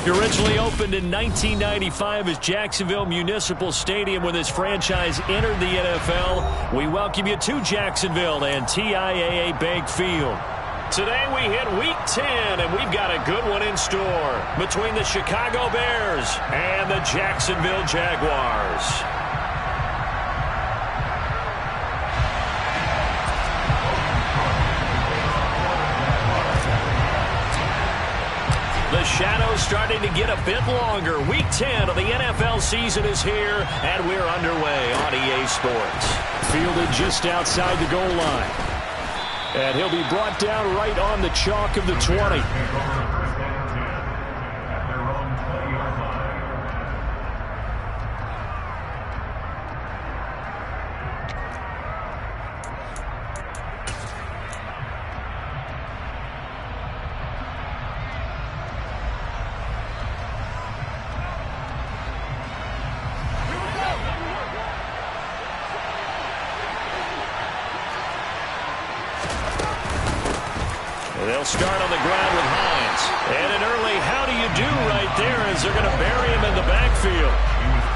It originally opened in 1995 as Jacksonville Municipal Stadium when this franchise entered the NFL. We welcome you to Jacksonville and TIAA Bank Field. Today we hit Week 10, and we've got a good one in store between the Chicago Bears and the Jacksonville Jaguars. The shadow's starting to get a bit longer. Week 10 of the NFL season is here, and we're underway on EA Sports. Fielded just outside the goal line. And he'll be brought down right on the chalk of the 20. They'll start on the ground with Hines. And an early how do you do right there as they're going to bury him in the backfield.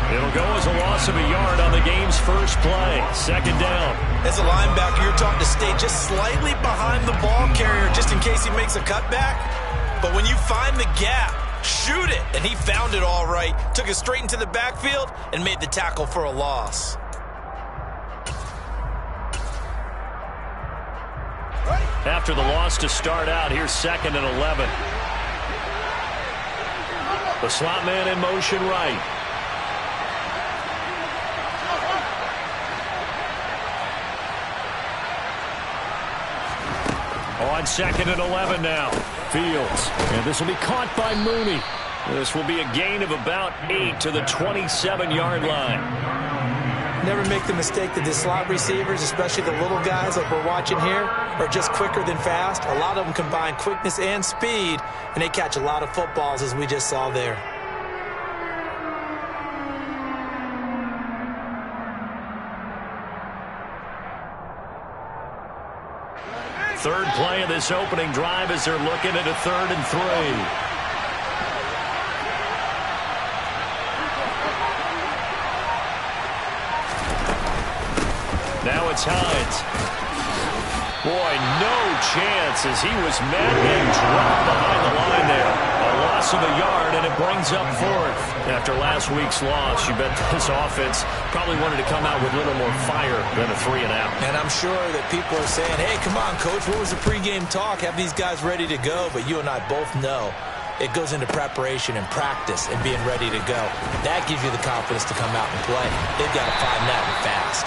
It'll go as a loss of a yard on the game's first play. Second down. As a linebacker, you're taught to stay just slightly behind the ball carrier just in case he makes a cutback. But when you find the gap, shoot it. And he found it all right. Took it straight into the backfield and made the tackle for a loss. After the loss to start out, here's 2nd and 11. The slot man in motion right. On 2nd and 11 now. Fields. And this will be caught by Mooney. This will be a gain of about 8 to the 27-yard line. Never make the mistake that the slot receivers, especially the little guys like we're watching here, are just quicker than fast. A lot of them combine quickness and speed, and they catch a lot of footballs, as we just saw there. Third play of this opening drive as they're looking at a 3rd and 3. Now it's Hines. Boy, no chance as he was met and dropped behind the line there. A loss of a yard, and it brings up 4th. After last week's loss, you bet this offense probably wanted to come out with a little more fire than a 3 and out. And I'm sure that people are saying, hey, come on, Coach, what was the pregame talk? Have these guys ready to go? But you and I both know it goes into preparation and practice and being ready to go. That gives you the confidence to come out and play. They've got to find that one fast.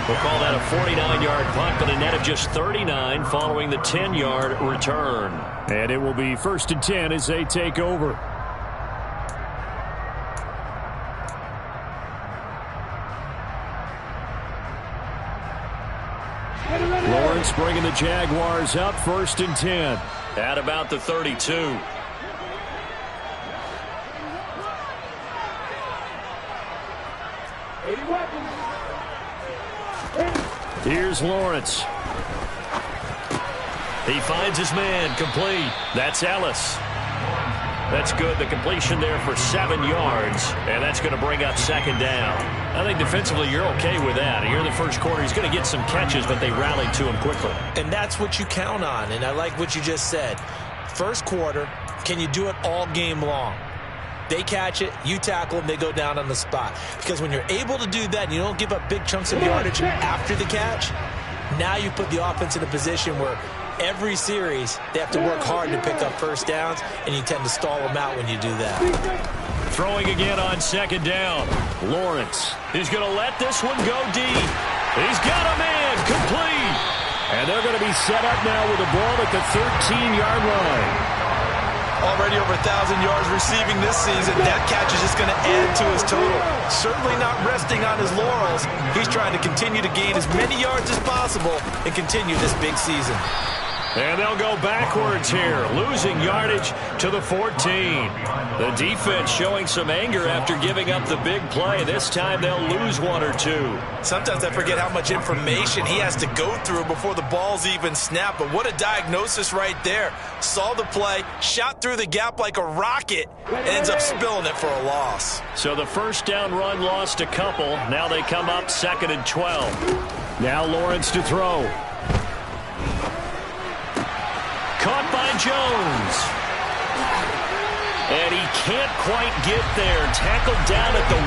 We'll call that a 49-yard punt, but a net of just 39 following the 10-yard return. And it will be 1st and 10 as they take over. Lawrence bringing the Jaguars up 1st and 10. At about the 32. Here's Lawrence. He finds his man, complete. That's Ellis. That's good. The completion there for 7 yards, and that's going to bring up 2nd down. I think defensively you're okay with that. Here in the first quarter, he's going to get some catches, but they rallied to him quickly. And that's what you count on, and I like what you just said. First quarter, can you do it all game long? They catch it, you tackle them, they go down on the spot. Because when you're able to do that and you don't give up big chunks of yardage after the catch, now you put the offense in a position where every series they have to work hard to pick up first downs, and you tend to stall them out when you do that. Throwing again on 2nd down. Lawrence. He's going to let this one go deep. He's got a man, complete. And they're going to be set up now with the ball at the 13-yard line. Already over 1,000 yards receiving this season. That catch is just going to add to his total. Certainly not resting on his laurels. He's trying to continue to gain as many yards as possible and continue this big season. And they'll go backwards here, losing yardage to the 14. The defense showing some anger after giving up the big play. This time they'll lose one or two. Sometimes I forget how much information he has to go through before the ball's even snapped. But what a diagnosis right there. Saw the play, shot through the gap like a rocket, and ends up spilling it for a loss. So the first down run lost a couple. Now they come up 2nd and 12. Now Lawrence to throw. Caught by Jones. And he can't quite get there. Tackled down at the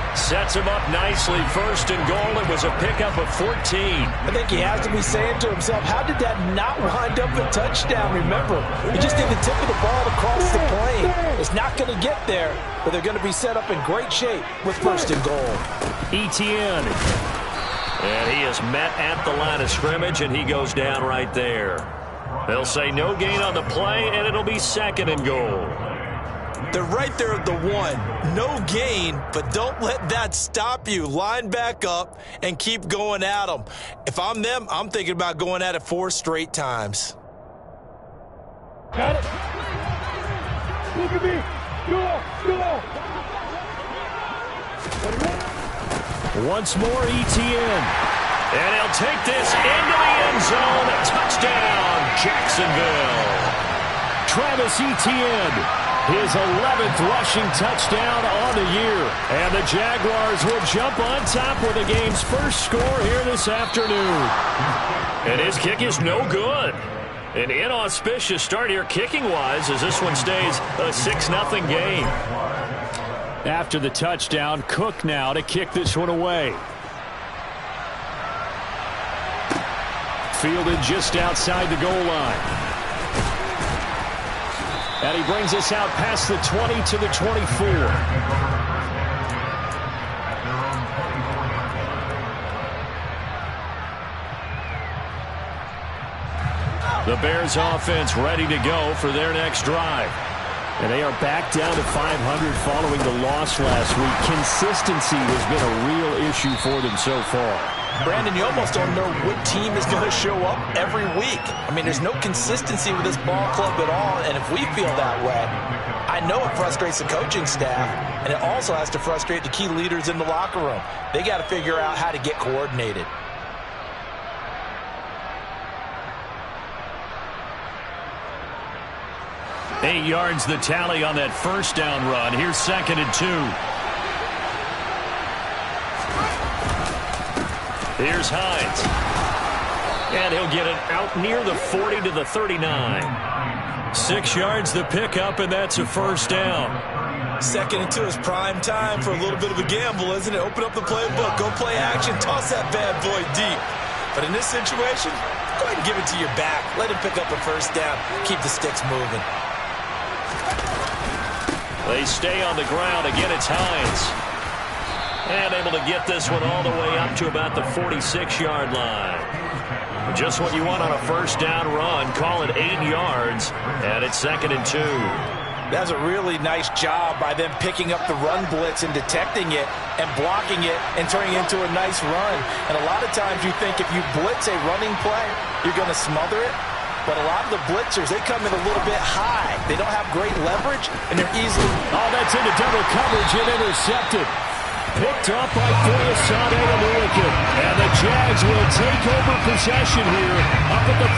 1. Sets him up nicely. 1st and goal. It was a pickup of 14. I think he has to be saying to himself, how did that not wind up a touchdown? Remember, he just did the tip of the ball across the plane. It's not going to get there, but they're going to be set up in great shape with 1st and goal. Etienne. And he is met at the line of scrimmage, and he goes down right there. They'll say no gain on the play, and it'll be 2nd and goal. They're right there at the 1. No gain, but don't let that stop you. Line back up and keep going at them. If I'm them, I'm thinking about going at it 4 straight times. Got it. Look at me. Go. Once more, Etienne. And he'll take this into the end zone. Touchdown, Jacksonville. Travis Etienne, his 11th rushing touchdown on the year. And the Jaguars will jump on top with the game's first score here this afternoon. And his kick is no good. An inauspicious start here kicking-wise as this one stays a 6-0 game. After the touchdown, Cook now to kick this one away. Fielded just outside the goal line. And he brings us out past the 20 to the 24. The Bears offense ready to go for their next drive. And they are back down to 500 following the loss last week. Consistency has been a real issue for them so far. Brandon, you almost don't know what team is going to show up every week. I mean, there's no consistency with this ball club at all, and if we feel that way, I know it frustrates the coaching staff, and it also has to frustrate the key leaders in the locker room. They got to figure out how to get coordinated. Eight yards the tally on that first down run. Here's 2nd and 2. Here's Hines. And he'll get it out near the 40 to the 39. 6 yards the pickup, and that's a first down. 2nd and 2 is prime time for a little bit of a gamble, isn't it? Open up the playbook, go play action, toss that bad boy deep. But in this situation, go ahead and give it to your back. Let him pick up a first down. Keep the sticks moving. They stay on the ground. Again, it's Hines. And able to get this one all the way up to about the 46-yard line. Just what you want on a first down run. Call it 8 yards, and it's 2nd and 2. That's a really nice job by them picking up the run blitz and detecting it and blocking it and turning it into a nice run. And a lot of times you think if you blitz a running play, you're going to smother it. But a lot of the blitzers, they come in a little bit high. They don't have great leverage, and they're easily... Oh, that's into double coverage and intercepted. Picked up by Foyesade Oluokun. And the Jags will take over possession here up at the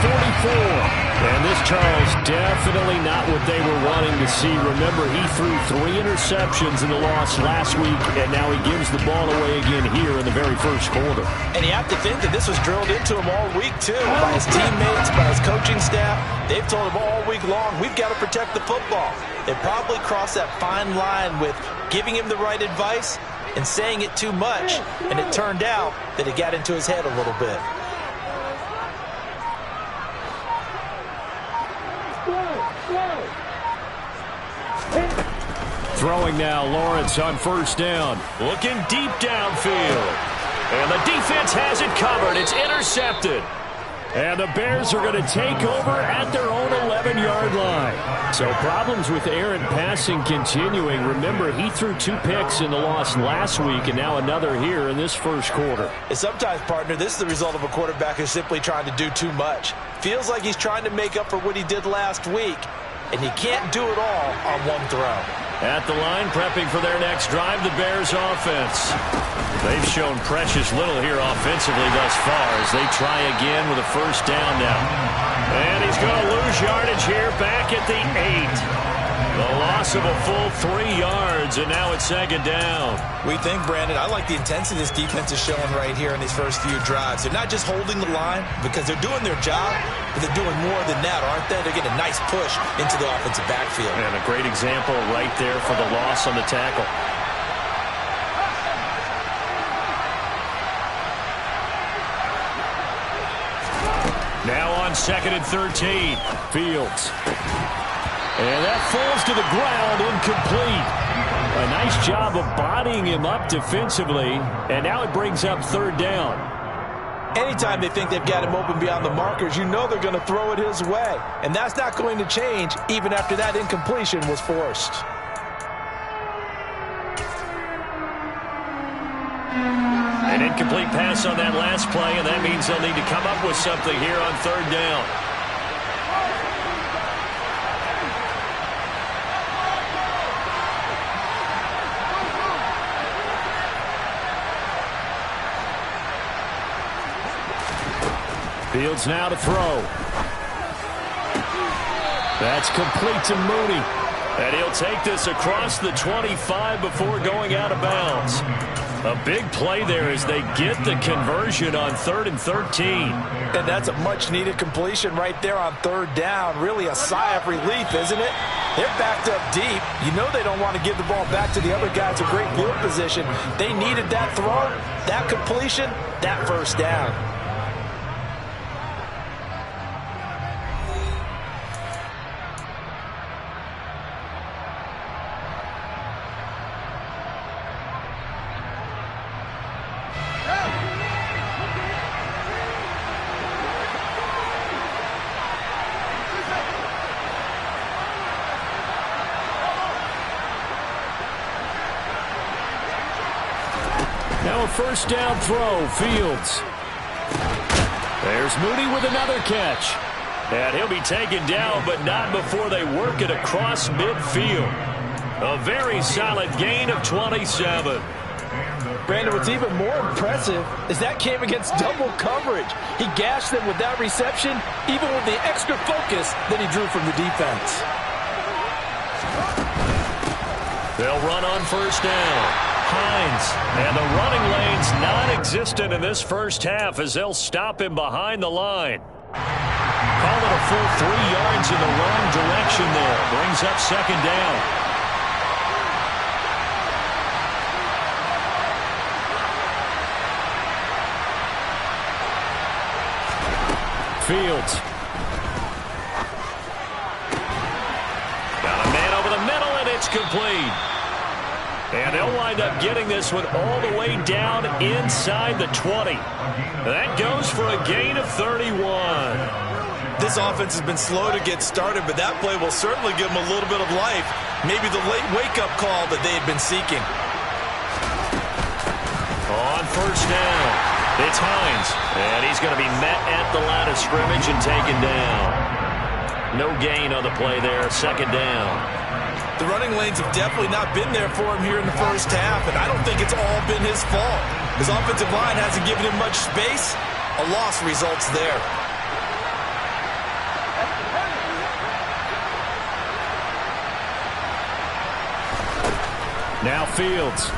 44. And this, Charles, definitely not what they were wanting to see. Remember, he threw 3 interceptions in the loss last week, and now he gives the ball away again here in the very first quarter. And you have to think that this was drilled into him all week, too, by his teammates, by his coaching staff. They've told him all week long, we've got to protect the football. They probably crossed that fine line with giving him the right advice and saying it too much, and it turned out that it got into his head a little bit. Throwing now, Lawrence on first down. Looking deep downfield. And the defense has it covered. It's intercepted. And the Bears are going to take over at their own 7-yard line. So problems with errant passing continuing. Remember, he threw 2 picks in the loss last week and now another here in this first quarter. And sometimes, partner, this is the result of a quarterback who's simply trying to do too much. Feels like he's trying to make up for what he did last week, and he can't do it all on one throw. At the line, prepping for their next drive, the Bears offense. They've shown precious little here offensively thus far as they try again with a first down now. And he's going to lose yardage here back at the 8. The loss of a full 3 yards, and now it's second down. We think, Brandon, I like the intensity this defense is showing right here in these first few drives. They're not just holding the line because they're doing their job, but they're doing more than that, aren't they? They're getting a nice push into the offensive backfield. And a great example right there for the loss on the tackle. Now on 2nd and 13. Fields. And that falls to the ground, incomplete. A nice job of bodying him up defensively, and now it brings up 3rd down. Anytime they think they've got him open beyond the markers, you know they're going to throw it his way. And that's not going to change even after that incompletion was forced. An incomplete pass on that last play, and that means they'll need to come up with something here on 3rd down. Fields now to throw. That's complete to Mooney. And he'll take this across the 25 before going out of bounds. A big play there as they get the conversion on 3rd and 13. And that's a much-needed completion right there on 3rd down. Really a sigh of relief, isn't it? They're backed up deep. You know they don't want to give the ball back to the other guys in great field position. They needed that throw, that completion, that first down. Now a first down throw, Fields. There's Mooney with another catch. And he'll be taken down, but not before they work it across midfield. A very solid gain of 27. Brandon, what's even more impressive is that came against double coverage. He gashed them with that reception, even with the extra focus that he drew from the defense. They'll run on first down. Hines, and the running lane's non-existent in this first half as they'll stop him behind the line. Call it a full 3 yards in the wrong direction there. Brings up second down. Fields. Got a man over the middle, and it's complete. And they'll wind up getting this one all the way down inside the 20. That goes for a gain of 31. This offense has been slow to get started, but that play will certainly give them a little bit of life. Maybe the late wake-up call that they had been seeking. On first down, it's Hines. And he's going to be met at the line of scrimmage and taken down. No gain on the play there, second down. The running lanes have definitely not been there for him here in the first half, and I don't think it's all been his fault. His offensive line hasn't given him much space. A loss results there. Now Fields.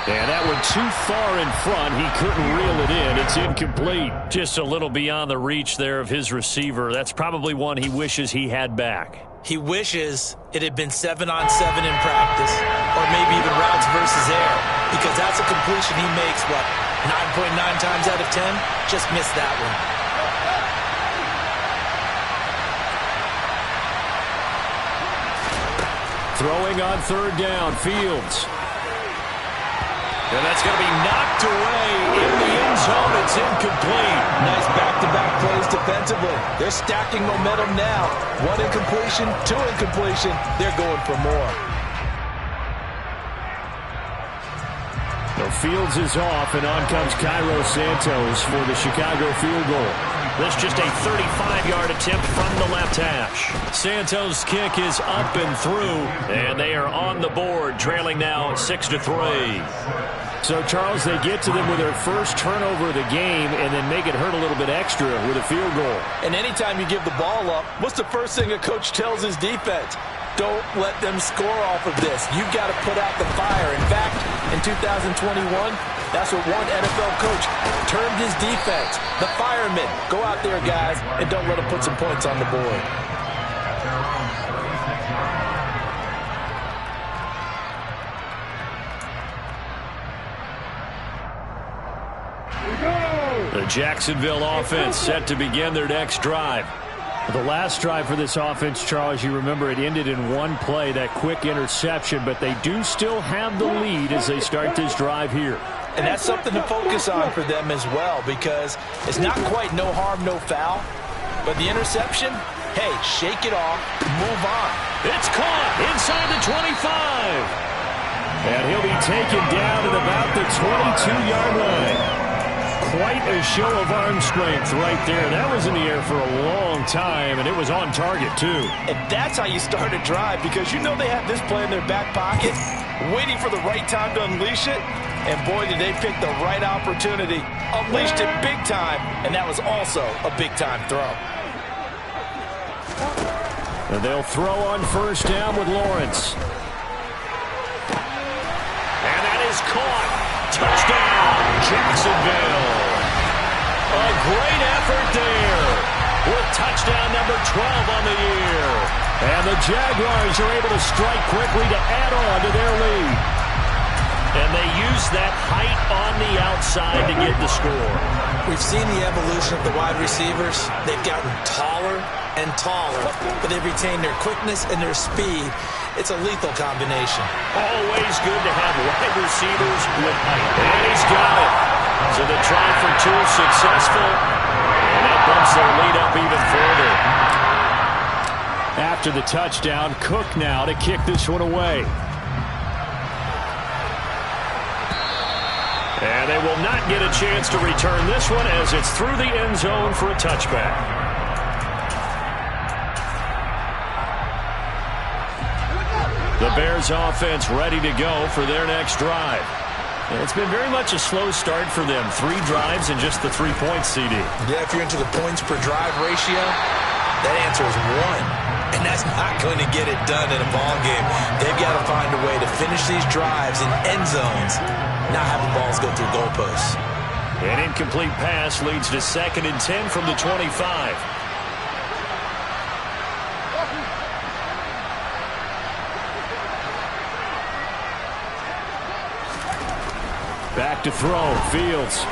And that one too far in front. He couldn't reel it in. It's incomplete. Just a little beyond the reach there of his receiver. That's probably one he wishes he had back. He wishes it had been 7-on-7 in practice, or maybe even routes versus air, because that's a completion he makes, 9.9 times out of 10? Just missed that one. Throwing on third down, Fields. And that's going to be knocked away in the end end zone. It's incomplete. Nice back-to-back plays defensively. They're stacking momentum now. 1 incompletion, 2 incompletion. They're going for more. The Fields is off, and on comes Cairo Santos for the Chicago field goal. This just a 35-yard attempt from the left hash. Santos' kick is up and through, and they are on the board, trailing now 6-3. So, Charles, they get to them with their first turnover of the game and then make it hurt a little bit extra with a field goal. And anytime you give the ball up, what's the first thing a coach tells his defense? Don't let them score off of this. You've got to put out the fire. In fact, in 2021, that's what one NFL coach termed his defense. The firemen. Go out there, guys, and don't let them put some points on the board. The Jacksonville offense set to begin their next drive. The last drive for this offense, Charles, you remember it ended in one play, that quick interception, but they do still have the lead as they start this drive here. And that's something to focus on for them as well, because it's not quite no harm, no foul. But the interception, hey, shake it off, move on. It's caught inside the 25. And he'll be taken down at about the 22-yard line. Quite a show of arm strength right there. That was in the air for a long time, and it was on target, too. And that's how you start a drive, because you know they have this play in their back pocket, waiting for the right time to unleash it. And boy, did they pick the right opportunity. Unleashed it big time, and that was also a big-time throw. And they'll throw on first down with Lawrence. And that is caught. Touchdown, Jacksonville. A great effort there with touchdown number 12 on the year. And the Jaguars are able to strike quickly to add on to their lead. And they use that height on the outside to get the score. We've seen the evolution of the wide receivers. They've gotten taller and taller, but they've retained their quickness and their speed. It's a lethal combination. Always good to have wide receivers with height. And he's got it. So the try for two is successful, and that bumps their lead up even further. After the touchdown, Cook now to kick this one away. And they will not get a chance to return this one as it's through the end zone for a touchback. The Bears offense ready to go for their next drive. And it's been very much a slow start for them. 3 drives and just the 3 points, CD. Yeah, if you're into the points per drive ratio, that answer is 1. And that's not going to get it done in a ball game. They've got to find a way to finish these drives in end zones, not have the balls go through goalposts. An incomplete pass leads to 2nd and 10 from the 25. Back to throw, Fields.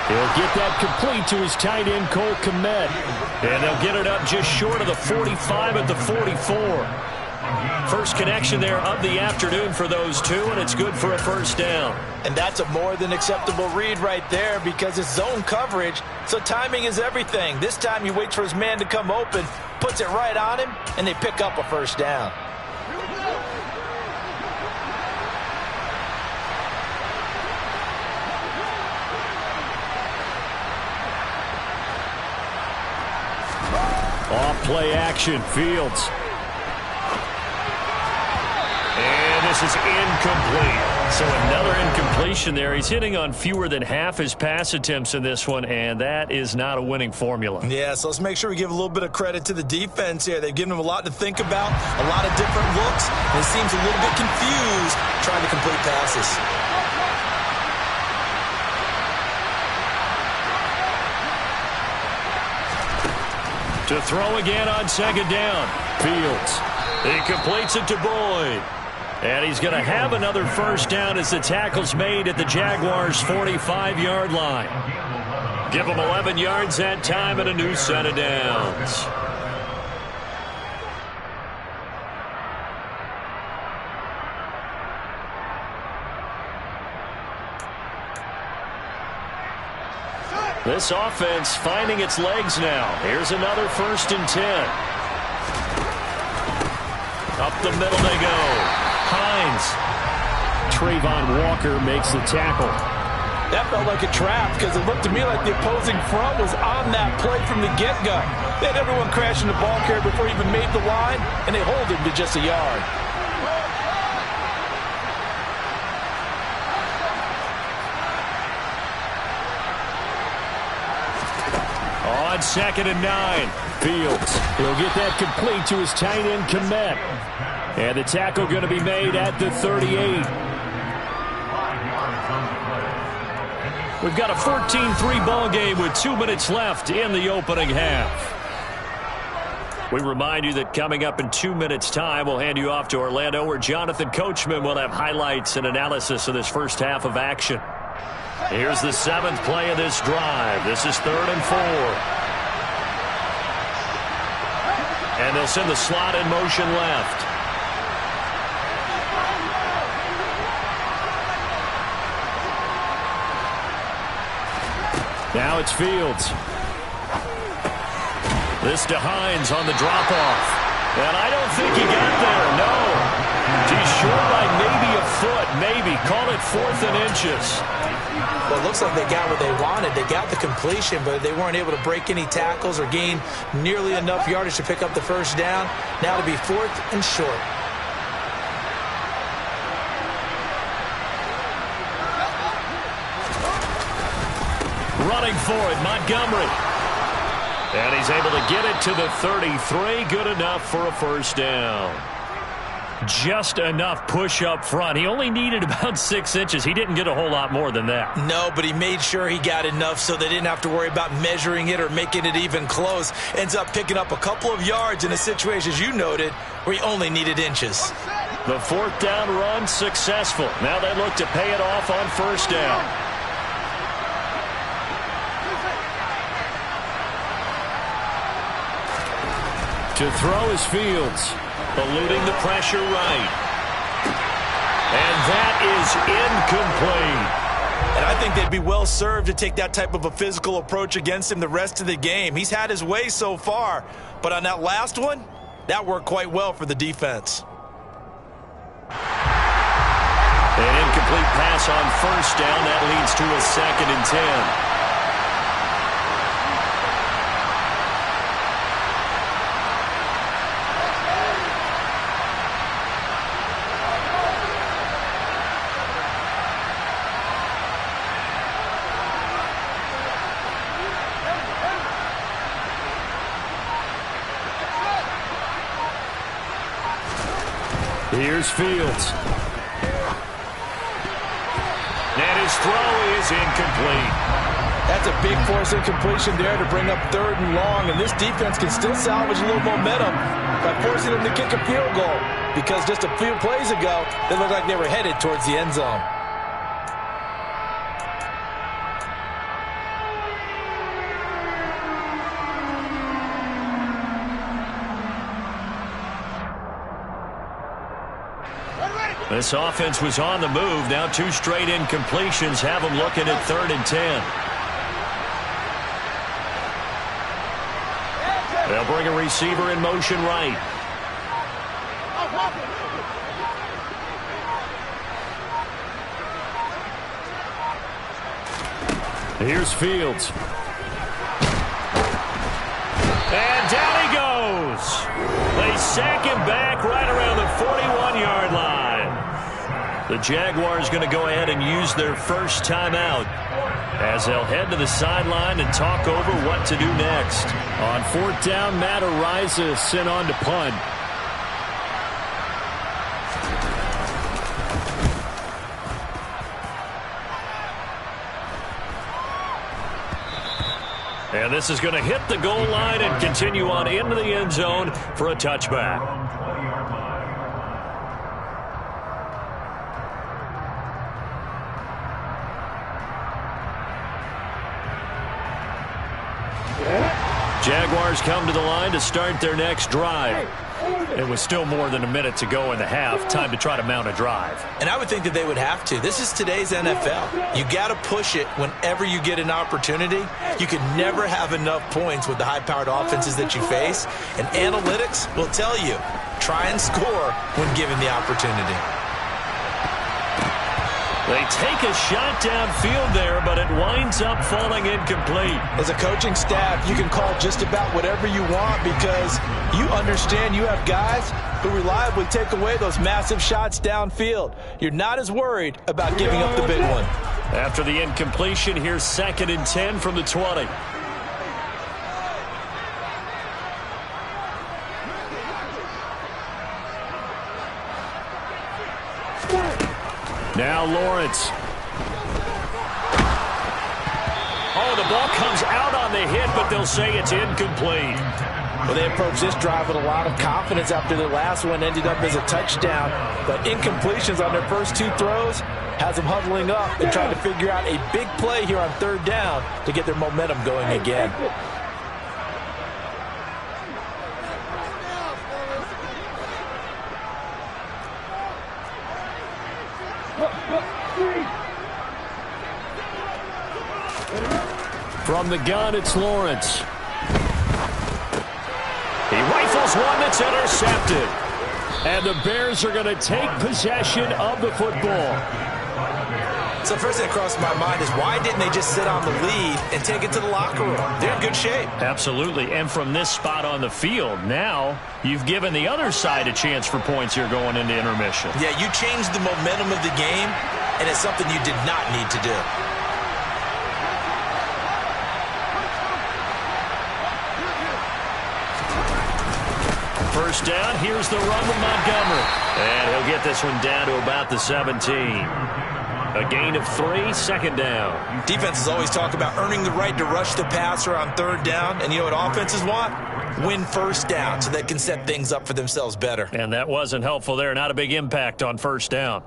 He'll get that complete to his tight end, Cole Kmet. And they'll get it up just short of the 45 at the 44. First connection there of the afternoon for those two, and it's good for a first down. And that's a more than acceptable read right there, because it's zone coverage, so timing is everything. This time he waits for his man to come open, puts it right on him, and they pick up a first down. Off play action, Fields. And this is incomplete. So another incompletion there. He's hitting on fewer than half his pass attempts in this one, and that is not a winning formula. Yeah, so let's make sure we give a little bit of credit to the defense here. They've given him a lot to think about, a lot of different looks, and he seems a little bit confused trying to complete passes. To throw again on 2nd down. Fields. He completes it to Boyd. And he's going to have another first down as the tackle's made at the Jaguars' 45-yard line. Give them 11 yards that time and a new set of downs. This offense finding its legs now. Here's another 1st and 10. Up the middle they go. Hines. Trayvon Walker makes the tackle. That felt like a trap because it looked to me like the opposing front was on that play from the get-go. They had everyone crashing the ball carrier before he even made the line, and they hold him to just a yard. On 2nd and 9. Fields. He'll get that complete to his tight end, Kmet. And the tackle going to be made at the 38. We've got a 14-3 ball game with 2 minutes left in the opening half. We remind you that coming up in 2 minutes' time, we'll hand you off to Orlando, where Jonathan Coachman will have highlights and analysis of this first half of action. Here's the 7th play of this drive. This is 3rd and 4. And they'll send the slot in motion left. Now it's Fields. This to Hines on the drop-off. And I don't think he got there, no. He's short by maybe a foot, maybe. Call it 4th and inches. Well, it looks like they got what they wanted. They got the completion, but they weren't able to break any tackles or gain nearly enough yardage to pick up the first down. Now to be 4th and short. Running for it, Montgomery. And he's able to get it to the 33. Good enough for a first down. Just enough push up front. He only needed about 6 inches. He didn't get a whole lot more than that. No, but he made sure he got enough so they didn't have to worry about measuring it or making it even close. Ends up picking up a couple of yards in a situation, as you noted, where he only needed inches. The 4th down run successful. Now they look to pay it off on first down. To throw is Fields. Eluding the pressure right. And that is incomplete. And I think they'd be well served to take that type of a physical approach against him the rest of the game. He's had his way so far, but on that last one, that worked quite well for the defense. An incomplete pass on first down. That leads to a 2nd and 10. Here's Fields. And his throw is incomplete. That's a big force incompletion there to bring up 3rd and long, and this defense can still salvage a little momentum by forcing them to kick a field goal, because just a few plays ago, they looked like they were headed towards the end zone. This offense was on the move. Now 2 straight incompletions have them looking at 3rd and 10. They'll bring a receiver in motion right. Here's Fields. And down he goes. They sack him back right around the 41-yard line. The Jaguars going to go ahead and use their first timeout as they'll head to the sideline and talk over what to do next. On 4th down, Matt Araiza sent on to punt. And this is going to hit the goal line and continue on into the end zone for a touchback. Jaguars come to the line to start their next drive. It was still more than a minute to go in the half. Time to try to mount a drive. And I would think that they would have to. This is today's NFL. You got to push it whenever you get an opportunity. You can never have enough points with the high-powered offenses that you face. And analytics will tell you, try and score when given the opportunity. They take a shot downfield there, but it winds up falling incomplete. As a coaching staff, you can call just about whatever you want because you understand you have guys who reliably take away those massive shots downfield. You're not as worried about giving up the big one. After the incompletion, here's 2nd and 10 from the 20. Now Lawrence. Oh, the ball comes out on the hit, but they'll say it's incomplete. Well, they approached this drive with a lot of confidence after their last one ended up as a touchdown. But incompletions on their first 2 throws has them huddling up and trying to figure out a big play here on 3rd down to get their momentum going again. From the gun, it's Lawrence. He rifles one that's intercepted. And the Bears are going to take possession of the football. So first thing that crossed my mind is why didn't they just sit on the lead and take it to the locker room? They're in good shape. Absolutely. And from this spot on the field, now you've given the other side a chance for points here going into intermission. Yeah, you changed the momentum of the game, and it's something you did not need to do. First down, here's the run with Montgomery. And he'll get this one down to about the 17. A gain of 3, 2nd down. Defenses always talk about earning the right to rush the passer on 3rd down. And you know what offenses want? Win 1st down so they can set things up for themselves better. And that wasn't helpful there. Not a big impact on 1st down.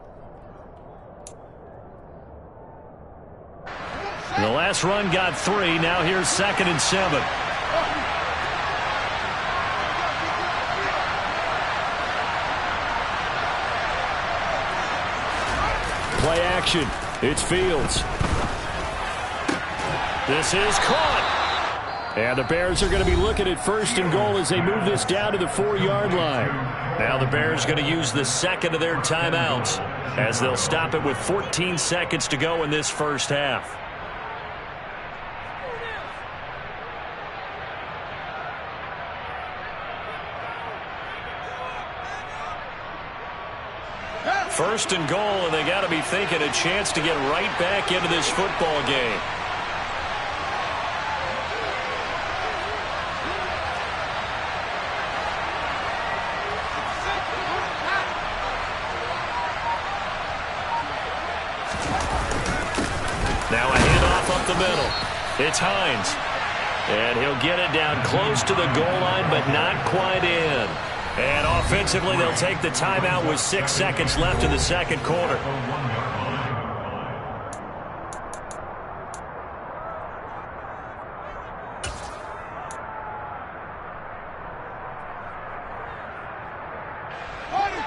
The last run got 3. Now here's 2nd and 7. Play action. It's Fields. This is caught. And the Bears are going to be looking at 1st and goal as they move this down to the 4-yard line. Now the Bears are going to use the 2nd of their timeouts as they'll stop it with 14 seconds to go in this first half. First and goal, and they got to be thinking a chance to get right back into this football game. Now a handoff up the middle. It's Hines. And he'll get it down close to the goal line, but not quite in. And offensively, they'll take the timeout with 6 seconds left in the 2nd quarter.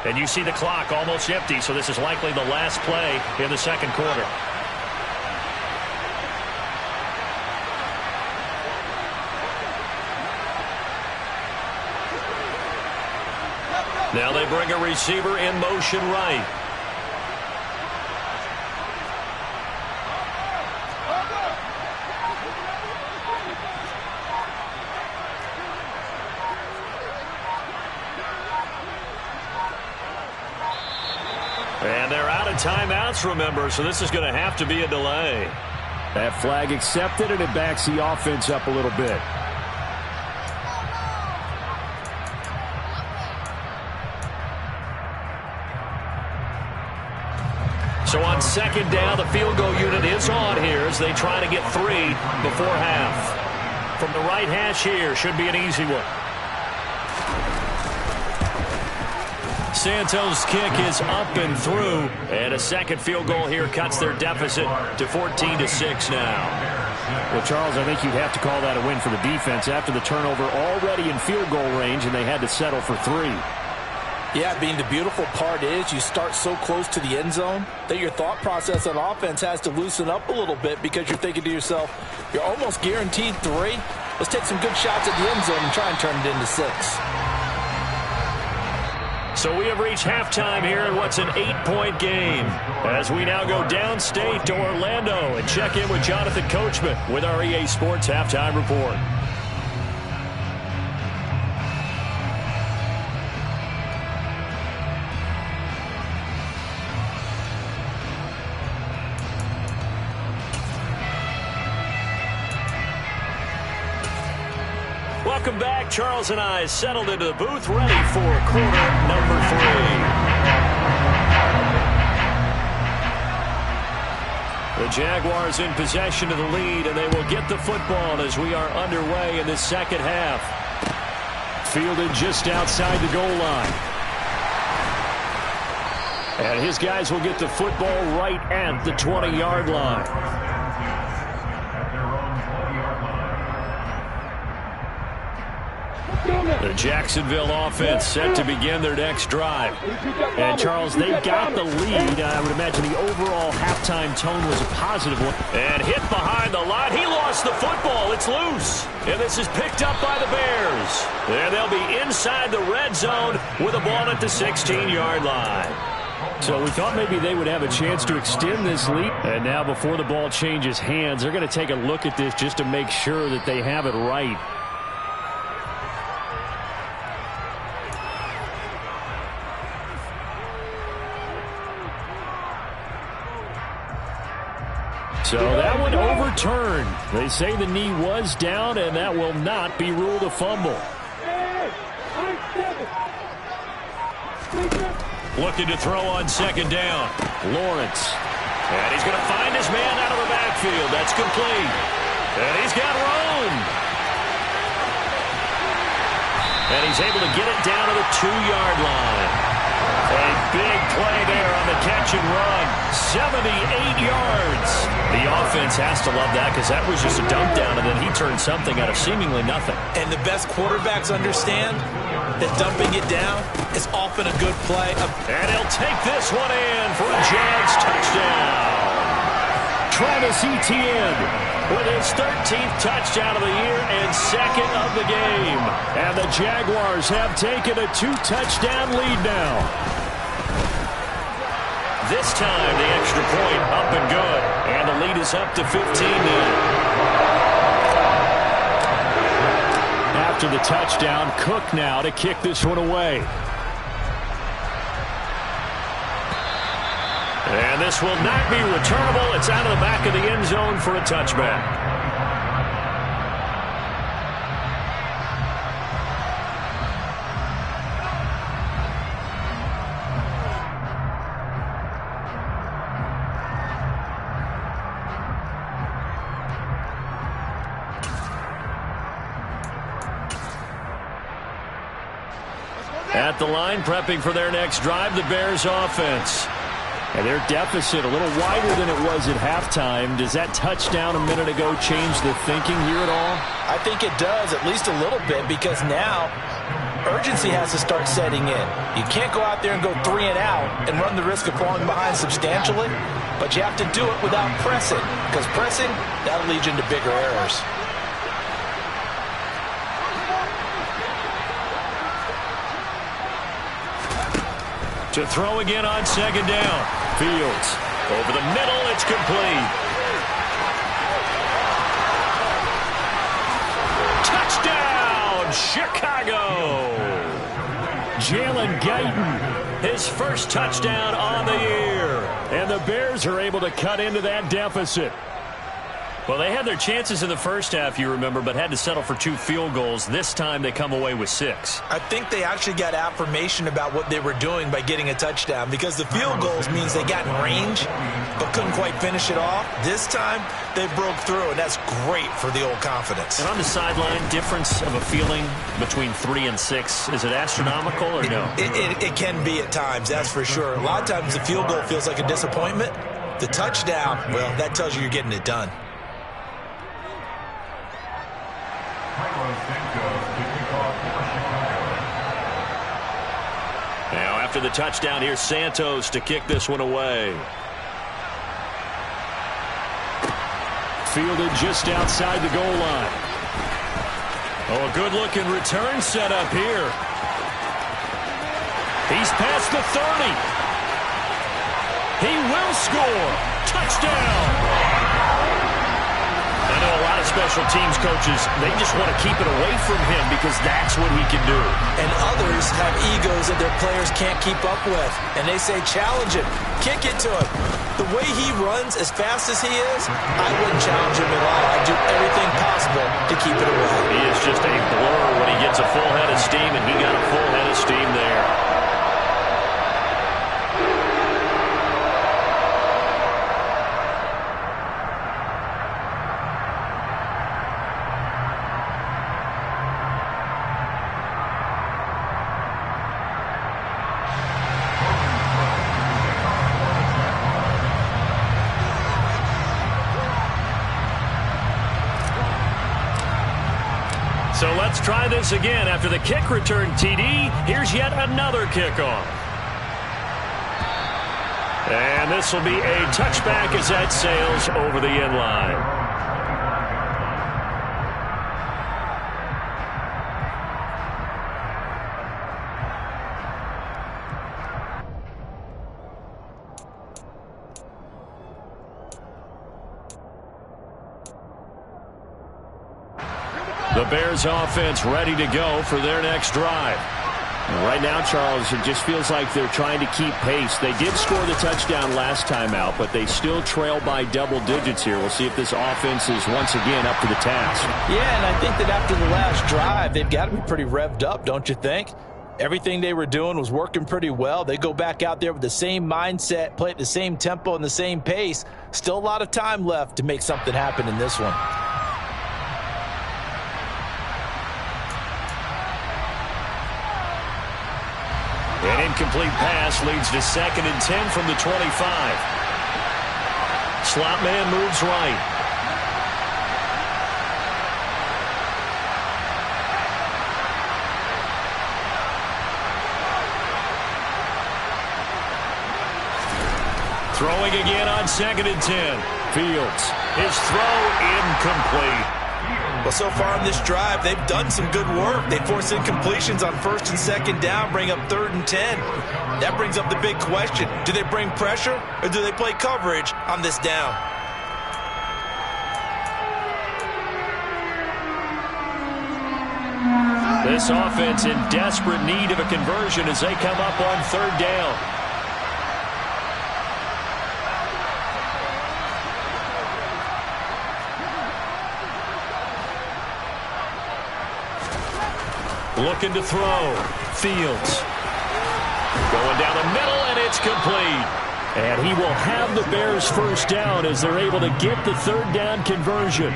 And you see the clock almost empty, so this is likely the last play in the 2nd quarter. Now they bring a receiver in motion right. And they're out of timeouts, remember, so this is going to have to be a delay. That flag accepted, and it backs the offense up a little bit. So on 2nd down, the field goal unit is on here as they try to get 3 before half. From the right hash here, should be an easy one. Santos' kick is up and through, and a 2nd field goal here cuts their deficit to 14-6 now. Well, Charles, I think you'd have to call that a win for the defense after the turnover already in field goal range, and they had to settle for 3. Yeah, Bean, the beautiful part is you start so close to the end zone that your thought process on offense has to loosen up a little bit because you're thinking to yourself, you're almost guaranteed 3. Let's take some good shots at the end zone and try and turn it into 6. So we have reached halftime here in what's an 8-point game as we now go downstate to Orlando and check in with Jonathan Coachman with our EA Sports Halftime Report. Welcome back. Charles and I settled into the booth, ready for quarter number 3. The Jaguars in possession of the lead, and they will get the football as we are underway in the second half. Fielded just outside the goal line. And his guys will get the football right at the 20-yard line. The Jacksonville offense set to begin their next drive. And, Charles, they got the lead. I would imagine the overall halftime tone was a positive one. And hit behind the line. He lost the football. It's loose. And this is picked up by the Bears. And they'll be inside the red zone with a ball at the 16-yard line. So we thought maybe they would have a chance to extend this lead. And now before the ball changes hands, they're going to take a look at this just to make sure that they have it right. So that one overturned. They say the knee was down, and that will not be ruled a fumble. Looking to throw on second down. Lawrence. And he's going to find his man out of the backfield. That's complete. And he's got room. And he's able to get it down to the 2-yard line. A big play there on the catch and run. 78 yards. The offense has to love that because that was just a dump down, and then he turned something out of seemingly nothing. And the best quarterbacks understand that dumping it down is often a good play. And he'll take this one in for a Jags touchdown. Travis Etienne with his 13th touchdown of the year and second of the game. And the Jaguars have taken a 2-touchdown lead now. This time the extra point up and good. And the lead is up to 15 now. After the touchdown, Cook now to kick this one away. And this will not be returnable. It's out of the back of the end zone for a touchback. At the line, prepping for their next drive, the Bears offense. And their deficit a little wider than it was at halftime. Does that touchdown a minute ago change the thinking here at all? I think it does, at least a little bit, because now urgency has to start setting in. You can't go out there and go 3 and out and run the risk of falling behind substantially, but you have to do it without pressing, because pressing, that'll lead you into bigger errors. To throw again on second down. Fields over the middle. It's complete. Touchdown, Chicago. Jalen Guyton, his first touchdown on the year. And the Bears are able to cut into that deficit. Well, they had their chances in the first half, you remember, but had to settle for 2 field goals. This time they come away with 6. I think they actually got affirmation about what they were doing by getting a touchdown, because the field goals means they got in range but couldn't quite finish it off. This time they broke through, and that's great for the old confidence. And on the sideline, difference of a feeling between 3 and 6, is it astronomical or no? It can be at times, that's for sure. A lot of times the field goal feels like a disappointment. The touchdown, well, that tells you you're getting it done. After the touchdown, here's Santos to kick this one away. Fielded just outside the goal line. Oh, a good-looking return set up here. He's past the 30. He will score. Touchdown. I know a lot of special teams coaches, they just want to keep it away from him because that's what he can do. And others have egos that their players can't keep up with. And they say, challenge him. Kick it to him. The way he runs as fast as he is, I wouldn't challenge him at all. I'd do everything possible to keep it away. He is just a blur when he gets a full head of steam, and he got a full head of steam there. So let's try this again. After the kick return TD, here's yet another kickoff. And this will be a touchback as that sails over the end line. The Bears offense ready to go for their next drive. And right now, Charles, it just feels like they're trying to keep pace. They did score the touchdown last time out, but they still trail by double digits here. We'll see if this offense is once again up to the task. Yeah, and I think that after the last drive, they've got to be pretty revved up, don't you think? Everything they were doing was working pretty well. They go back out there with the same mindset, play at the same tempo and the same pace. Still a lot of time left to make something happen in this one. An incomplete pass leads to 2nd and 10 from the 25. Slot man moves right. Throwing again on 2nd and 10. Fields. His throw incomplete. Well, so far on this drive, they've done some good work. They force incompletions on 1st and 2nd down, bring up 3rd and 10. That brings up the big question. Do they bring pressure or do they play coverage on this down? This offense in desperate need of a conversion as they come up on 3rd down. Looking to throw. Fields. Going down the middle, and it's complete. And he will have the Bears first down as they're able to get the 3rd down conversion.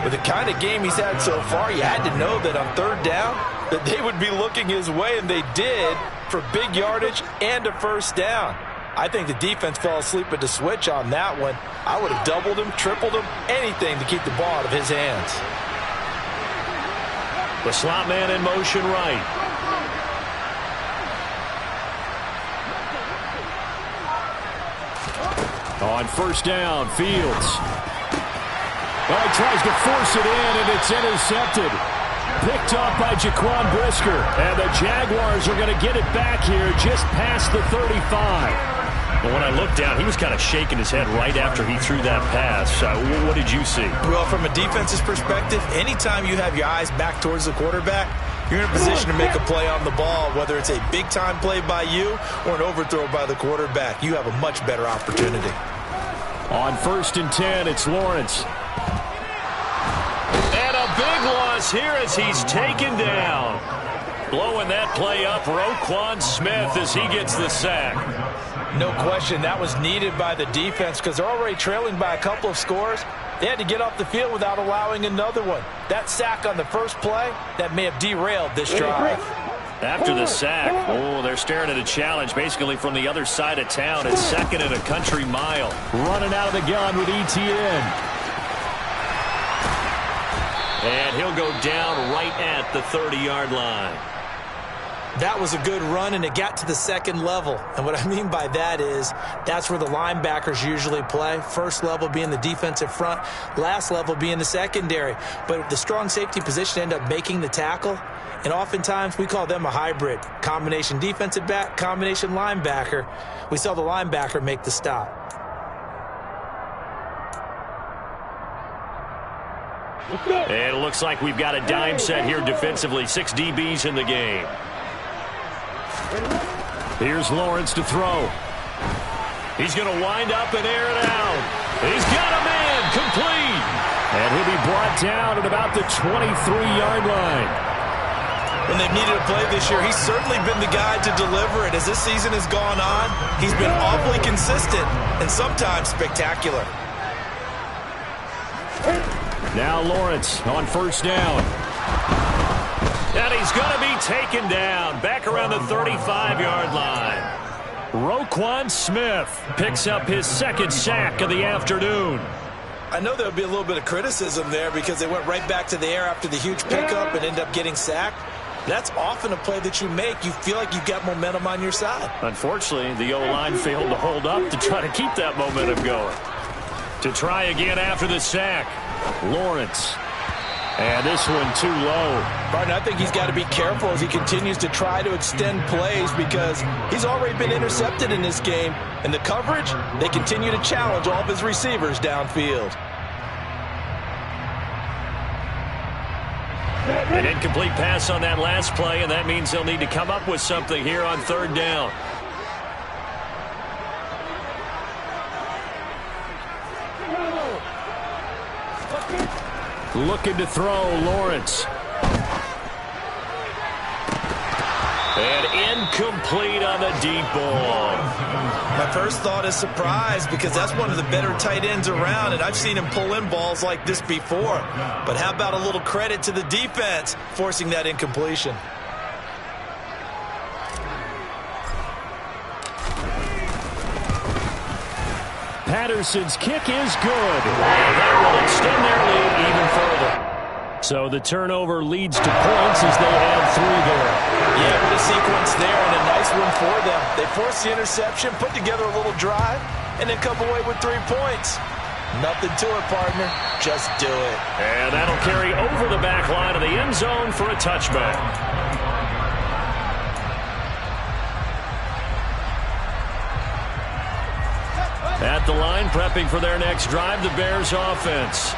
With the kind of game he's had so far, you had to know that on 3rd down that they would be looking his way, and they did, for big yardage and a first down. I think the defense fell asleep at the switch on that one. I would have doubled him, tripled him, anything to keep the ball out of his hands. The slot man in motion right. On 1st down, Fields. Oh, he tries to force it in, and it's intercepted. Picked off by Jaquan Brisker. And the Jaguars are going to get it back here just past the 35. Well, when I looked down, he was kind of shaking his head right after he threw that pass. What did you see? Well, from a defense's perspective, anytime you have your eyes back towards the quarterback, you're in a position to make a play on the ball, whether it's a big-time play by you or an overthrow by the quarterback. You have a much better opportunity. On 1st and 10, it's Lawrence. And a big loss here as he's taken down. Blowing that play up, Roquan Smith as he gets the sack. No question, that was needed by the defense because they're already trailing by a couple of scores. They had to get off the field without allowing another one. That sack on the first play, that may have derailed this drive. After the sack, they're staring at a challenge basically from the other side of town. It's 2nd and a country mile. Running out of the gun with ETN. And he'll go down right at the 30-yard line. That was a good run, and it got to the second level. And what I mean by that is that's where the linebackers usually play. First level being the defensive front, last level being the secondary. But the strong safety position ended up making the tackle, and oftentimes we call them a hybrid. Combination defensive back, combination linebacker. We saw the linebacker make the stop. And it looks like we've got a dime set here defensively. 6 DBs in the game. Here's Lawrence to throw. He's going to wind up and air it out. He's got a man complete. And he'll be brought down at about the 23-yard line. When they've needed a play this year, he's certainly been the guy to deliver it. As this season has gone on, he's been awfully consistent and sometimes spectacular. Now Lawrence on first down. And he's going to be taken down back around the 35-yard line. Roquan Smith picks up his second sack of the afternoon. I know there would be a little bit of criticism there because they went right back to the air after the huge pickup and ended up getting sacked. That's often a play that you make. You feel like you've got momentum on your side. Unfortunately, the O-line failed to hold up to try to keep that momentum going. To try again after the sack, Lawrence. And this one too low. Barton, I think he's got to be careful as he continues to try to extend plays because he's already been intercepted in this game. And the coverage, they continue to challenge all of his receivers downfield. An incomplete pass on that last play, and that means they'll need to come up with something here on third down. Looking to throw, Lawrence. And incomplete on the deep ball. My first thought is surprise because that's one of the better tight ends around, and I've seen him pull in balls like this before. But how about a little credit to the defense forcing that incompletion? Patterson's kick is good. And that will extend their lead even further. So the turnover leads to points as they add 3 there. Yeah, what a sequence there and a nice one for them. They forced the interception, put together a little drive, and then come away with 3 points. Nothing to it, partner. Just do it. And that'll carry over the back line of the end zone for a touchback. At the line, prepping for their next drive, the Bears offense.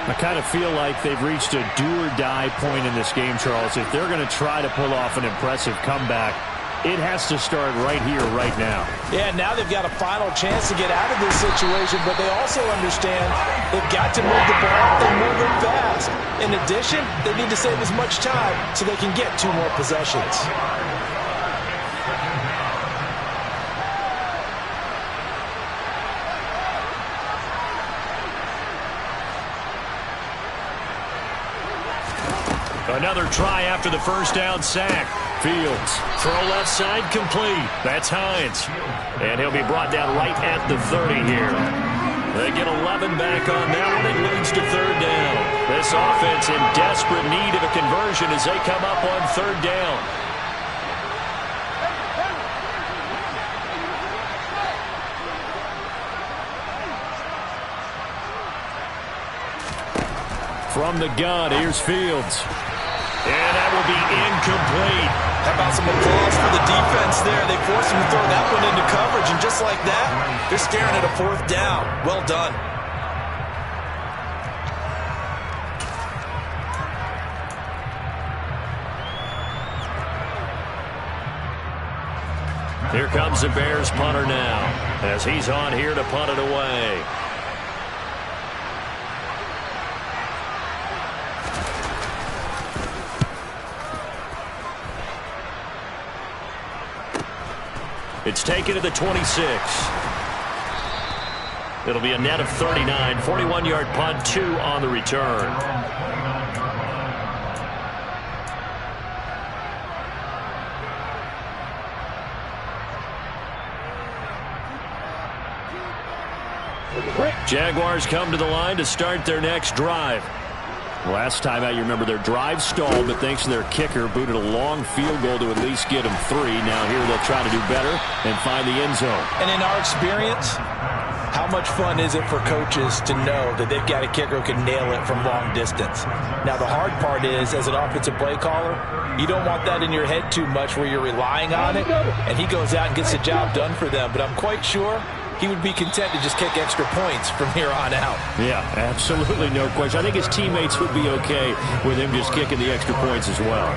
I kind of feel like they've reached a do-or-die point in this game, Charles. If they're going to try to pull off an impressive comeback, it has to start right here, right now. Yeah, now they've got a final chance to get out of this situation, but they also understand they've got to move the ball and move it fast. In addition, they need to save as much time so they can get 2 more possessions. Another try after the first down sack. Fields. Throw left side complete. That's Hines. And he'll be brought down right at the 30 here. They get 11 back on that one. It leads to third down. This offense in desperate need of a conversion as they come up on third down. From the gun, here's Fields. And that will be incomplete. How about some applause for the defense there? They forced him to throw that one into coverage, and just like that, they're staring at a 4th down. Well done. Here comes the Bears punter now, as he's on here to punt it away. It's taken to the 26. It'll be a net of 39. 41-yard punt, 2 on the return. Jaguars come to the line to start their next drive. Last time out, you remember their drive stalled, but thanks to their kicker, booted a long field goal to at least get them 3. Now here they'll try to do better and find the end zone. And in our experience, how much fun is it for coaches to know that they've got a kicker who can nail it from long distance? Now, the hard part is, as an offensive play caller, you don't want that in your head too much where you're relying on it, and he goes out and gets the job done for them. But I'm quite sure he would be content to just kick extra points from here on out. Yeah, absolutely no question. I think his teammates would be okay with him just kicking the extra points as well.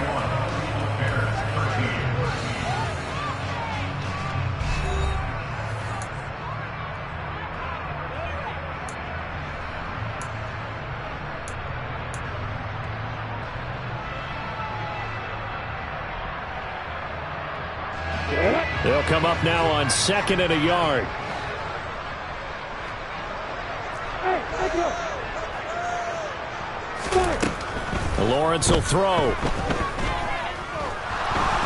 They'll come up now on 2nd and a yard. Lawrence will throw.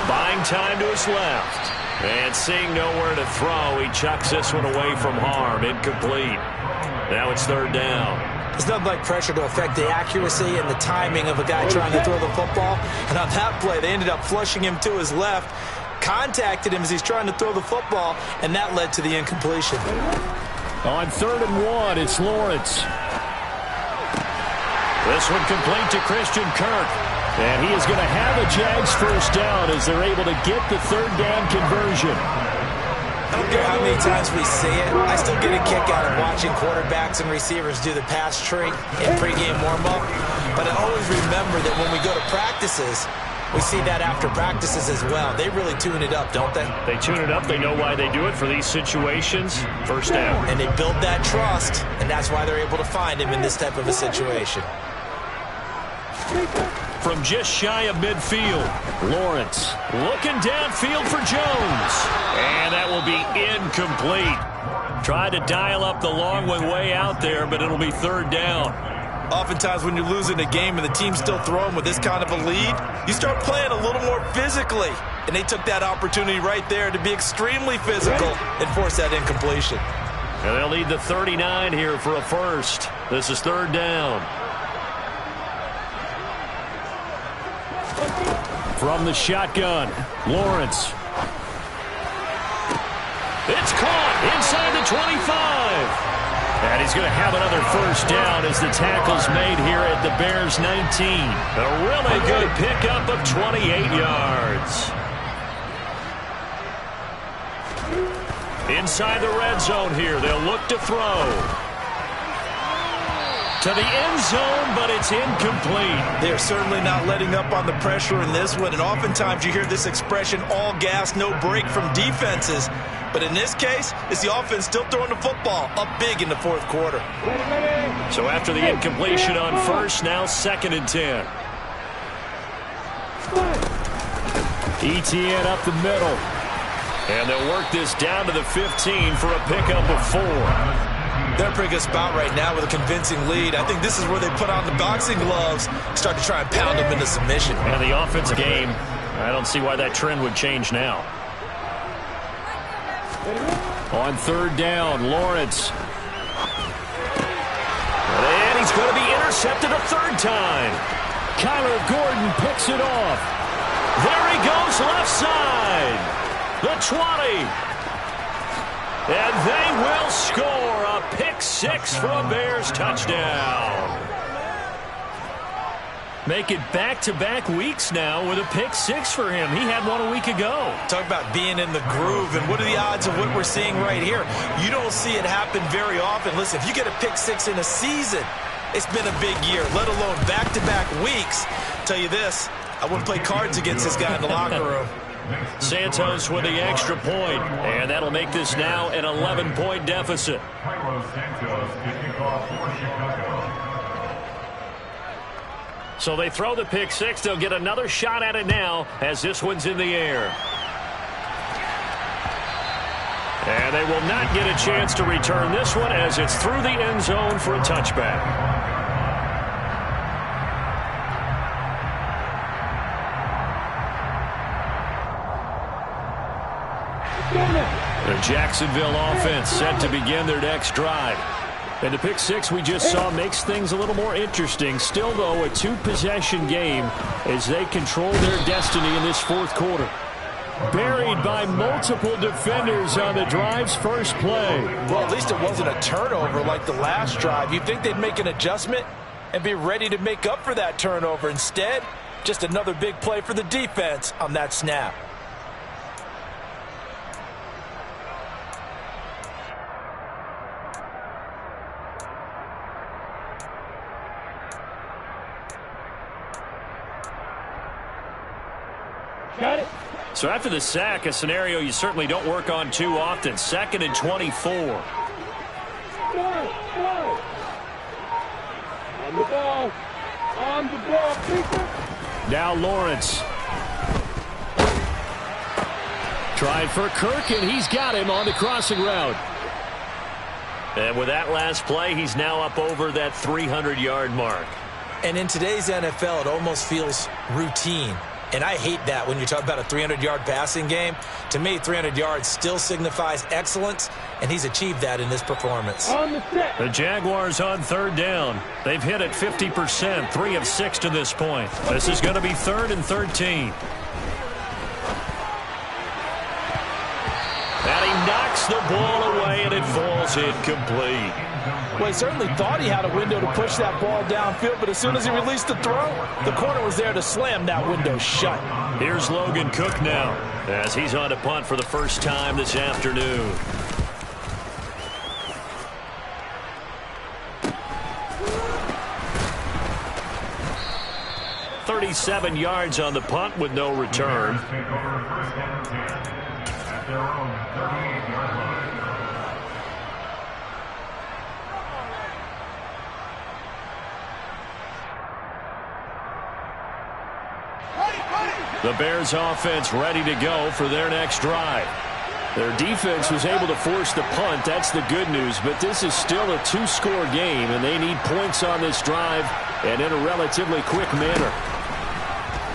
Buying time to his left. And seeing nowhere to throw, he chucks this one away from harm. Incomplete. Now it's 3rd down. There's nothing like pressure to affect the accuracy and the timing of a guy trying to throw the football. And on that play, they ended up flushing him to his left, contacted him as he's trying to throw the football, and that led to the incompletion. On 3rd and 1, it's Lawrence. This one complete to Christian Kirk. And he is going to have a Jags first down as they're able to get the 3rd down conversion. I don't care how many times we see it. I still get a kick out of watching quarterbacks and receivers do the pass tree in pregame warm-up. But I always remember that when we go to practices, we see that after practices as well. They really tune it up, don't they? They tune it up. They know why they do it for these situations. First down. And they build that trust, and that's why they're able to find him in this type of a situation. From just shy of midfield, Lawrence looking downfield for Jones. And that will be incomplete. Tried to dial up the long one way out there, but it'll be 3rd down. Oftentimes when you're losing a game and the team's still throwing with this kind of a lead, you start playing a little more physically. And they took that opportunity right there to be extremely physical and force that incompletion. And they'll need the 39 here for a first. This is 3rd down. From the shotgun, Lawrence. It's caught inside the 25. And he's going to have another first down as the tackle's made here at the Bears 19. A really good pickup of 28 yards. Inside the red zone here, they'll look to throw. To the end zone, but it's incomplete. They're certainly not letting up on the pressure in this one, and oftentimes you hear this expression, all gas, no break from defenses. But in this case, it's the offense still throwing the football up big in the 4th quarter. So after the incompletion on first, now 2nd and 10. ETN up the middle. And they'll work this down to the 15 for a pickup of 4. They're in a pretty good spot right now with a convincing lead. I think this is where they put on the boxing gloves, start to try and pound them into submission. And the offensive game, I don't see why that trend would change now. On 3rd down, Lawrence. And he's going to be intercepted a 3rd time. Kyler Gordon picks it off. There he goes left side. The 20. And they will score a pick-6 for a Bears touchdown. Make it back-to-back weeks now with a pick-6 for him. He had one a week ago. Talk about being in the groove, and what are the odds of what we're seeing right here? You don't see it happen very often. Listen, if you get a pick-6 in a season, it's been a big year, let alone back-to-back weeks. Tell you this, I wouldn't play cards against this guy in the locker room. Santos with the extra point, and that'll make this now an 11-point deficit. So they throw the pick-6. They'll get another shot at it now as this one's in the air. And they will not get a chance to return this one as it's through the end zone for a touchback. The Jacksonville offense set to begin their next drive. And the pick six we just saw makes things a little more interesting. Still, though, a two-possession game as they control their destiny in this fourth quarter. Buried by multiple defenders on the drive's first play. Well, at least it wasn't a turnover like the last drive. You'd think they'd make an adjustment and be ready to make up for that turnover. Instead, just another big play for the defense on that snap. Got it. So after the sack, a scenario you certainly don't work on too often. 2nd and 24. On the ball. On the ball, Peter. Now Lawrence. Trying for Kirk, and he's got him on the crossing route. And with that last play, he's now up over that 300-yard mark. And in today's NFL, it almost feels routine. And I hate that when you talk about a 300-yard passing game. To me, 300 yards still signifies excellence, and he's achieved that in this performance. The Jaguars on 3rd down. They've hit it 50%, 3 of 6 to this point. This is going to be 3rd and 13. And he knocks the ball away, and it falls incomplete. Well, he certainly thought he had a window to push that ball downfield, but as soon as he released the throw, the corner was there to slam that window shut. Here's Logan Cook now, as he's on to punt for the first time this afternoon. "37 yards on the punt with no return. The Bears offense ready to go for their next drive. Their defense was able to force the punt. That's the good news. But this is still a two-score game, and they need points on this drive and in a relatively quick manner.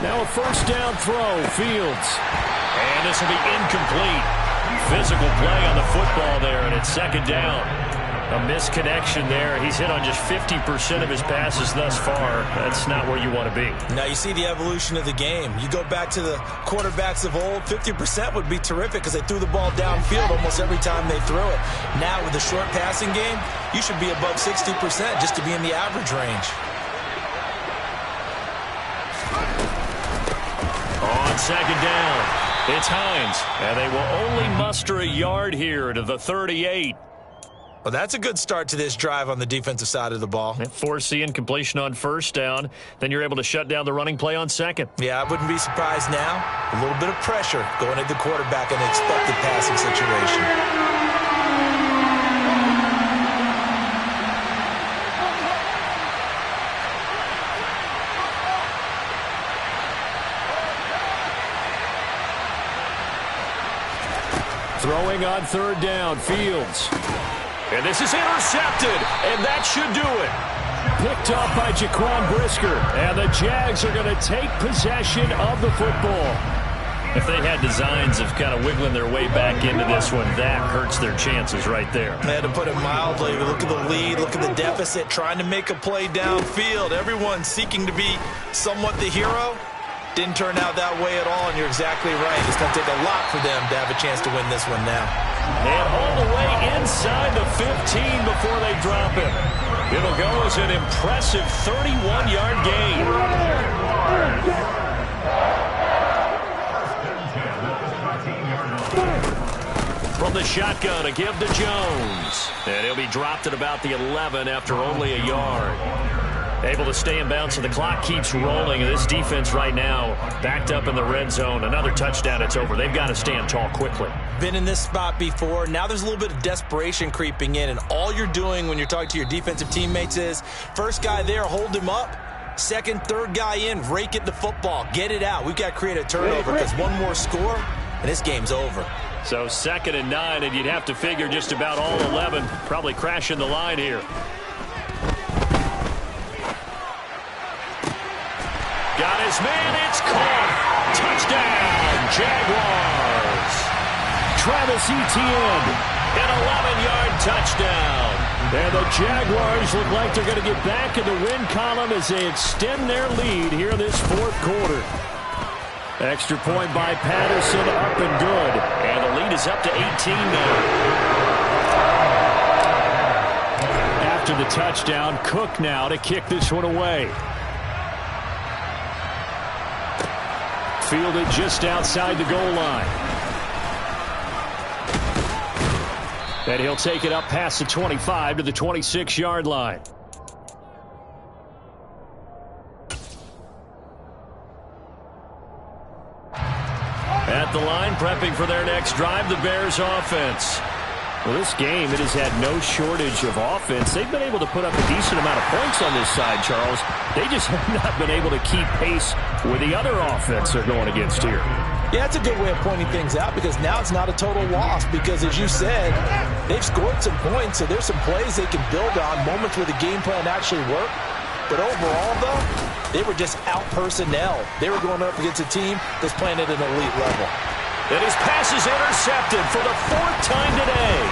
Now a first down throw, Fields. And this will be incomplete. Physical play on the football there, and it's 2nd down. A misconnection there. He's hit on just 50% of his passes thus far. That's not where you want to be. Now you see the evolution of the game. You go back to the quarterbacks of old, 50% would be terrific because they threw the ball downfield almost every time they threw it. Now with the short passing game, you should be above 60% just to be in the average range. On 2nd down, it's Hines. And they will only muster a yard here to the 38. Well, that's a good start to this drive on the defensive side of the ball. Force the incompletion on 1st down. Then you're able to shut down the running play on 2nd. Yeah, I wouldn't be surprised now. A little bit of pressure going at the quarterback in an expected passing situation. Throwing on 3rd down, Fields. And this is intercepted, and that should do it. Picked up by Jaquan Brisker, and the Jags are going to take possession of the football. If they had designs of kind of wiggling their way back into this one, that hurts their chances right there. They had to put it mildly. Look at the lead, look at the deficit, trying to make a play downfield. Everyone seeking to be somewhat the hero. Didn't turn out that way at all, and you're exactly right. It's going to take a lot for them to have a chance to win this one now. And all the way inside the 15 before they drop him. It'll go as an impressive 31-yard gain. From the shotgun, a give to Jones. And he'll be dropped at about the 11 after only a yard. Able to stay in bounds, so the clock keeps rolling. And this defense right now backed up in the red zone. Another touchdown, it's over. They've got to stand tall quickly. Been in this spot before. Now there's a little bit of desperation creeping in. And all you're doing when you're talking to your defensive teammates is, first guy there, hold him up. Second, third guy in, rake it the football. Get it out. We've got to create a turnover because one more score, and this game's over. So 2nd and 9, and you'd have to figure just about all 11 probably crashing the line here. Got his man, it's caught. Touchdown, Jaguars. Travis Etienne, an 11-yard touchdown. And the Jaguars look like they're going to get back in the win column as they extend their lead here this fourth quarter. Extra point by Patterson, up and good. And the lead is up to 18 now. After the touchdown, Cook now to kick this one away. Fielded just outside the goal line. And he'll take it up past the 25 to the 26-yard line. At the line, prepping for their next drive, the Bears offense. Well, this game, it has had no shortage of offense. They've been able to put up a decent amount of points on this side, Charles. They just have not been able to keep pace with the other offense they're going against here. Yeah, that's a good way of pointing things out because now it's not a total loss because, as you said, they've scored some points, so there's some plays they can build on, moments where the game plan actually worked. But overall, though, they were just out-personnel. They were going up against a team that's playing at an elite level. And his pass is intercepted for the fourth time today.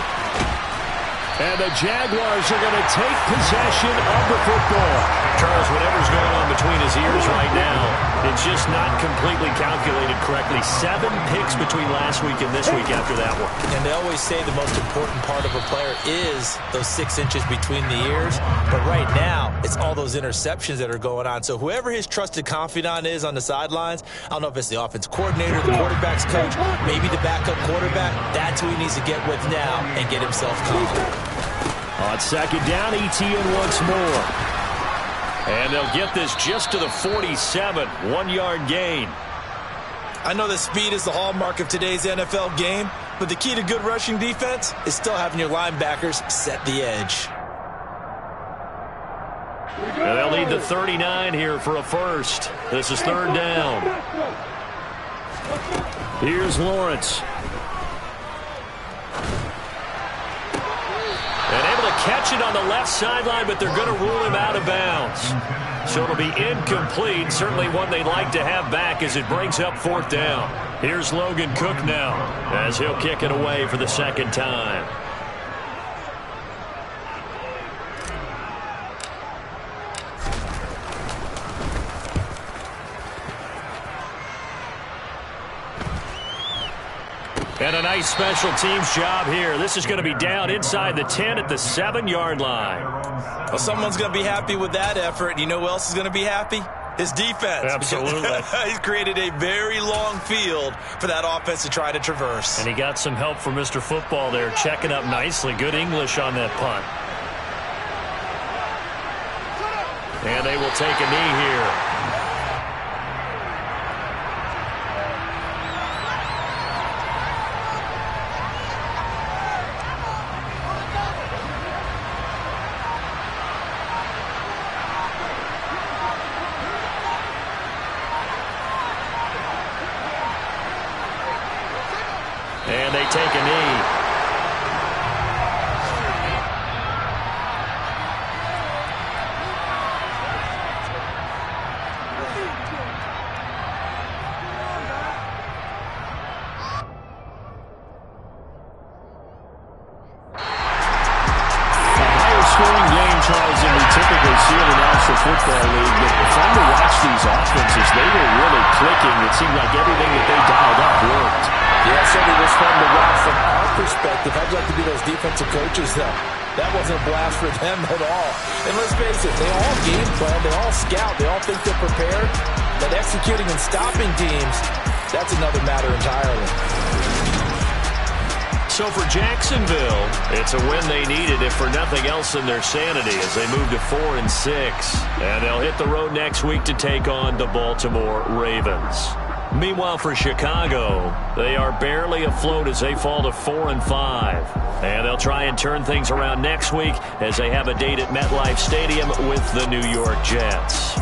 And the Jaguars are going to take possession of the football. Charles, whatever's going on between his ears right now, it's just not completely calculated correctly. 7 picks between last week and this week after that one. And they always say the most important part of a player is those 6 inches between the ears. But right now, it's all those interceptions that are going on. So whoever his trusted confidant is on the sidelines, I don't know if it's the offense coordinator, the quarterback's coach, maybe the backup quarterback, that's who he needs to get with now and get himself confident. On second down, Etienne once more. And they'll get this just to the 47, 1-yard gain. I know that speed is the hallmark of today's NFL game, but the key to good rushing defense is still having your linebackers set the edge. And they'll need the 39 here for a first. This is third down. Here's Lawrence. And able to catch it on the left sideline, but they're going to rule him out of bounds. So it'll be incomplete. Certainly one they'd like to have back as it brings up fourth down. Here's Logan Cook now as he'll kick it away for the second time. And a nice special teams job here. This is going to be down inside the 10 at the 7-yard line. Well, someone's going to be happy with that effort. You know who else is going to be happy? His defense. Absolutely. He's created a very long field for that offense to try to traverse. And he got some help from Mr. Football there, checking up nicely. Good English on that punt. And they will take a knee here. And they take a knee. Scoring game, Charles, than we typically see in the National Football League. But fun to watch these offenses. They were really clicking. It seemed like everything that they dialed up worked. Yeah, certainly was fun to watch from our perspective. I'd like to be those defensive coaches, though. That wasn't a blast for them at all. And let's face it, they all game plan, they all scout, they all think they're prepared. But executing and stopping teams, that's another matter entirely. So for Jacksonville, it's a win they needed, if for nothing else than their sanity, as they move to 4-6. And they'll hit the road next week to take on the Baltimore Ravens. Meanwhile, for Chicago, they are barely afloat as they fall to 4-5. And they'll try and turn things around next week as they have a date at MetLife Stadium with the New York Jets.